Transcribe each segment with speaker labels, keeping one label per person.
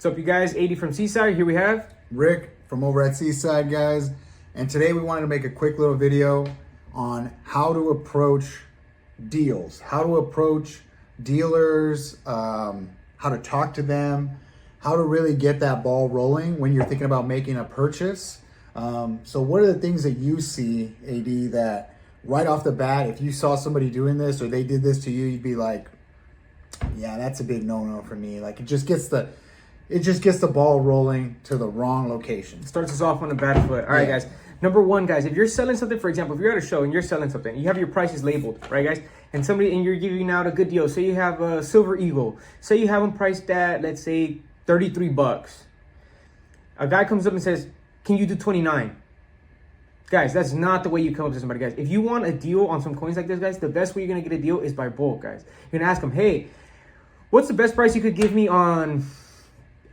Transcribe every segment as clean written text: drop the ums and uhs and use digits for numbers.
Speaker 1: What's up, you guys? 80 from Seaside. Here we have
Speaker 2: Rick from over at Seaside, guys. And today we wanted to make a quick little video on how to approach deals, how to approach dealers, how to talk to them, how to really get that ball rolling when you're thinking about making a purchase. So what are the things that you see, AD, that right off the bat, if you saw somebody doing this or they did this to you, you'd be like, yeah, that's a big no-no for me. Like it just gets the ball rolling to the wrong location.
Speaker 1: starts us off on a bad foot. All right, guys. Number one, guys, if you're selling something, for example, if you're at a show and you're selling something, you have your prices labeled, right, guys? And you're giving out a good deal. Say you have a Silver Eagle. Say you have them priced at, let's say, $33. A guy comes up and says, "Can you do 29?" Guys, that's not the way you come up to somebody, guys. If you want a deal on some coins like this, guys, the best way you're gonna get a deal is by bulk, guys. You're gonna ask them, "Hey, what's the best price you could give me on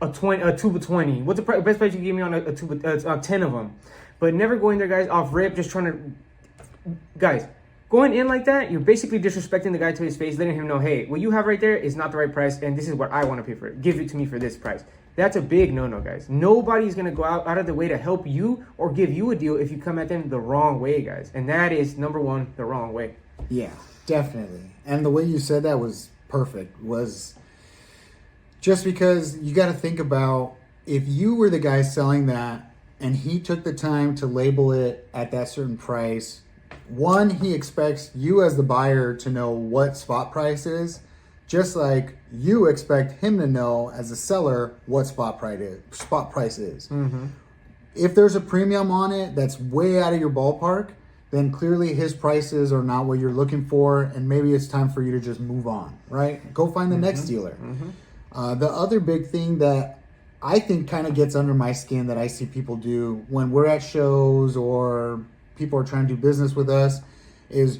Speaker 1: a tube of 20? What's the best price you can give me on a tube of 10 of them?" But never going there, guys, off rip, just trying to... Guys, going in like that, you're basically disrespecting the guy to his face, letting him know, hey, what you have right there is not the right price, and this is what I want to pay for it. Give it to me for this price. That's a big no-no, guys. Nobody's going to go out of the way to help you or give you a deal if you come at them the wrong way, guys. And that is, number one, the wrong way.
Speaker 2: Yeah, definitely. And the way you said that was perfect, was just because you got to think about if you were the guy selling that and he took the time to label it at that certain price, one, he expects you as the buyer to know what spot price is, just like you expect him to know as a seller what spot price is.
Speaker 1: Mm-hmm.
Speaker 2: If there's a premium on it that's way out of your ballpark, then clearly his prices are not what you're looking for, and maybe it's time for you to just move on, right? Go find the next dealer.
Speaker 1: Mm-hmm.
Speaker 2: The other big thing that I think kind of gets under my skin that I see people do when we're at shows or people are trying to do business with us is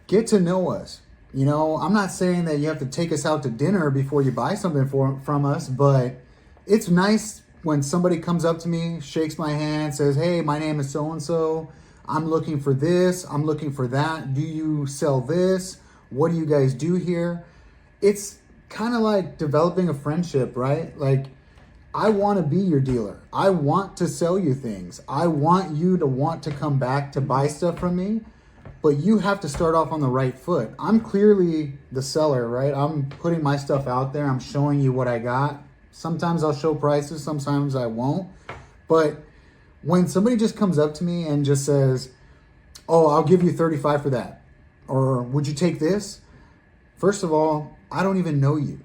Speaker 2: get to know us. You know, I'm not saying that you have to take us out to dinner before you buy something from us, but it's nice when somebody comes up to me, shakes my hand, says, "Hey, my name is so-and-so. I'm looking for this. I'm looking for that. Do you sell this? What do you guys do here?" It's kind of like developing a friendship, right? Like, I want to be your dealer. I want to sell you things. I want you to want to come back to buy stuff from me, but you have to start off on the right foot. I'm clearly the seller, right? I'm putting my stuff out there. I'm showing you what I got. Sometimes I'll show prices, sometimes I won't. But when somebody just comes up to me and just says, "Oh, I'll give you 35 for that," or "Would you take this?" First of all, I don't even know you.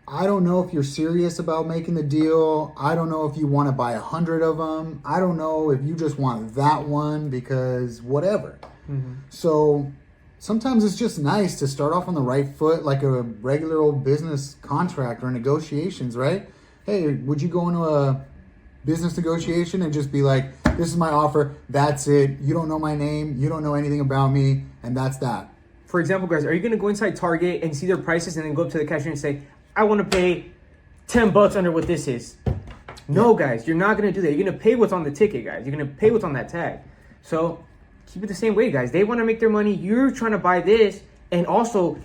Speaker 2: I don't know if you're serious about making the deal. I don't know if you want to buy 100 of them. I don't know if you just want that one because whatever.
Speaker 1: Mm-hmm.
Speaker 2: So sometimes it's just nice to start off on the right foot, like a regular old business contract or negotiations, right? Hey, would you go into a business negotiation and just be like, "This is my offer. That's it. You don't know my name. You don't know anything about me. And that's that."
Speaker 1: For example, guys, are you going to go inside Target and see their prices and then go up to the cashier and say, "I want to pay $10 under what this is"? No, guys, you're not going to do that. You're going to pay what's on the ticket, guys. You're going to pay what's on that tag. So keep it the same way, guys. They want to make their money. You're trying to buy this and also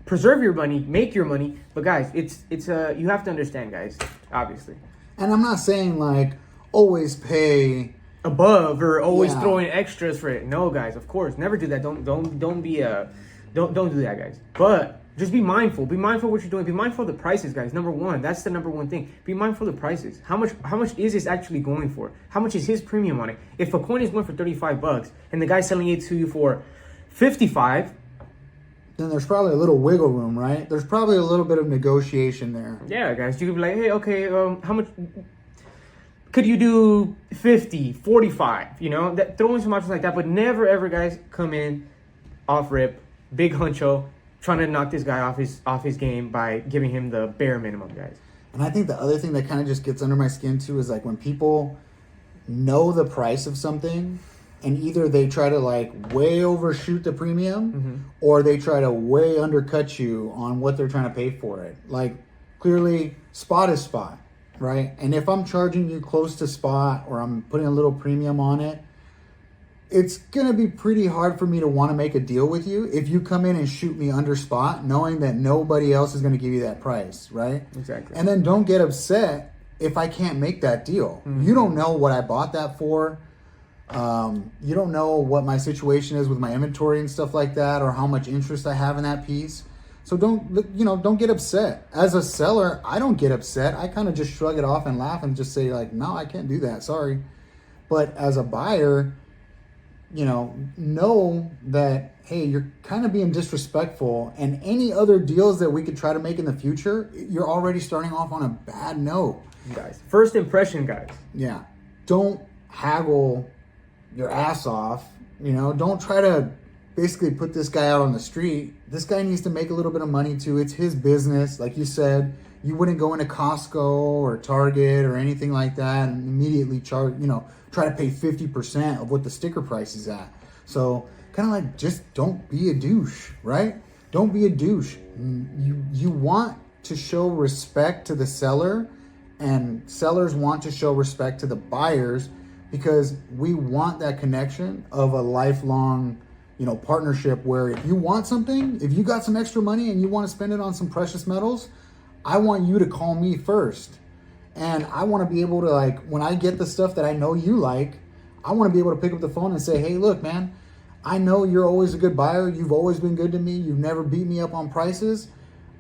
Speaker 1: preserve your money, make your money. But guys, it's you have to understand, guys, obviously.
Speaker 2: And I'm not saying like always pay
Speaker 1: Above or always throwing extras for it. No, guys, of course, never do that. Don't do that, guys. But just be mindful. Be mindful of what you're doing. Be mindful of the prices, guys. Number one, that's the number one thing. Be mindful of the prices. How much is this actually going for? How much is his premium on it? If a coin is going for $35 and the guy's selling it to you for $55,
Speaker 2: then there's probably a little wiggle room, right? There's probably a little bit of negotiation there.
Speaker 1: Yeah, guys, you could be like, "Hey, okay, how much could you do? 50, 45, you know, that throwing some options like that." But never ever, guys, come in off rip, big huncho, trying to knock this guy off his game by giving him the bare minimum, guys.
Speaker 2: And I think the other thing that kind of just gets under my skin too is like when people know the price of something and either they try to like way overshoot the premium or they try to way undercut you on what they're trying to pay for it. Like clearly spot is spot, right? And if I'm charging you close to spot or I'm putting a little premium on it, it's going to be pretty hard for me to want to make a deal with you if you come in and shoot me under spot, knowing that nobody else is going to give you that price, right?
Speaker 1: Exactly.
Speaker 2: And then don't get upset if I can't make that deal? You don't know what I bought that for. You don't know what my situation is with my inventory and stuff like that, or how much interest I have in that piece. So don't get upset. As a seller, I don't get upset. I kind of just shrug it off and laugh and just say like, no, I can't do that. Sorry. But as a buyer, know that, hey, you're kind of being disrespectful, and any other deals that we could try to make in the future, you're already starting off on a bad note.
Speaker 1: Guys, first impression, guys.
Speaker 2: Yeah. Don't haggle your ass off. Don't try to basically put this guy out on the street. This guy needs to make a little bit of money too. It's his business. Like you said, you wouldn't go into Costco or Target or anything like that and immediately try to pay 50% of what the sticker price is at. So kind of like, just don't be a douche, right? Don't be a douche. You want to show respect to the seller, and sellers want to show respect to the buyers, because we want that connection of a lifelong, partnership where if you want something, if you got some extra money and you want to spend it on some precious metals, I want you to call me first. And I want to be able to, like, when I get the stuff that I know you like, I want to be able to pick up the phone and say, hey, look, man, I know you're always a good buyer. You've always been good to me. You've never beat me up on prices.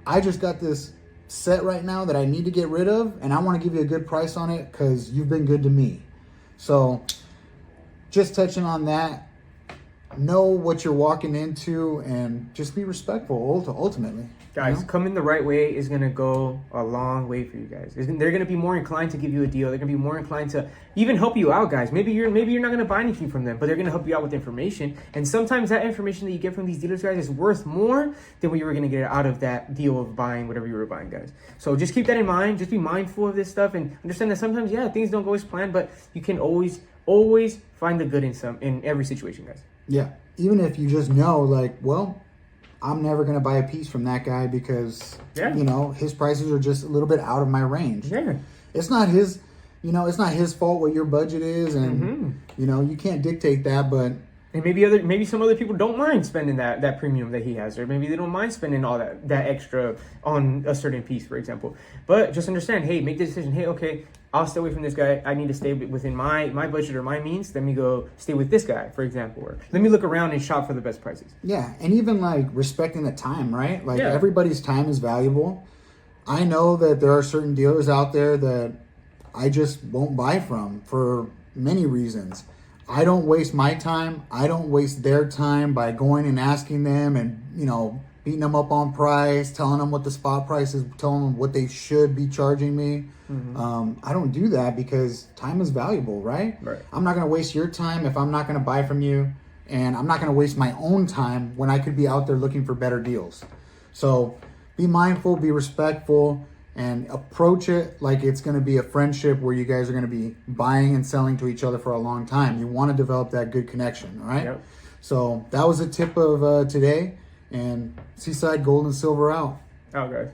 Speaker 2: I just got this set right now that I need to get rid of, and I want to give you a good price on it because you've been good to me. So just touching on that, know what you're walking into and just be respectful ultimately.
Speaker 1: Guys, coming the right way is going to go a long way for you guys. They're going to be more inclined to give you a deal. They're going to be more inclined to even help you out, guys. Maybe you're not going to buy anything from them, but they're going to help you out with information. And sometimes that information that you get from these dealers, guys, is worth more than what you were going to get out of that deal of buying whatever you were buying, guys. So just keep that in mind. Just be mindful of this stuff and understand that sometimes, things don't go as planned, but you can always find the good in every situation, guys.
Speaker 2: Yeah. Even if you just know, like, well, I'm never going to buy a piece from that guy because, his prices are just a little bit out of my range.
Speaker 1: Yeah.
Speaker 2: It's not his, it's not his fault what your budget is. And, you can't dictate that, but.
Speaker 1: And maybe some other people don't mind spending that premium that he has, or maybe they don't mind spending all that extra on a certain piece, for example. But just understand, hey, make the decision. Hey, okay, I'll stay away from this guy. I need to stay within my budget or my means. Let me go stay with this guy, for example. Or let me look around and shop for the best prices.
Speaker 2: Yeah, and even like respecting the time, right? Like everybody's time is valuable. I know that there are certain dealers out there that I just won't buy from for many reasons. I don't waste my time. I don't waste their time by going and asking them and, beating them up on price, telling them what the spot price is, telling them what they should be charging me. I don't do that because time is valuable, right? I'm not going to waste your time if I'm not going to buy from you, and I'm not going to waste my own time when I could be out there looking for better deals. So be mindful, be respectful, and approach it like it's going to be a friendship where you guys are going to be buying and selling to each other for a long time. You want to develop that good connection, all right?
Speaker 1: Yep.
Speaker 2: So that was a tip of today. And Seaside, gold and silver out.
Speaker 1: Out, guys.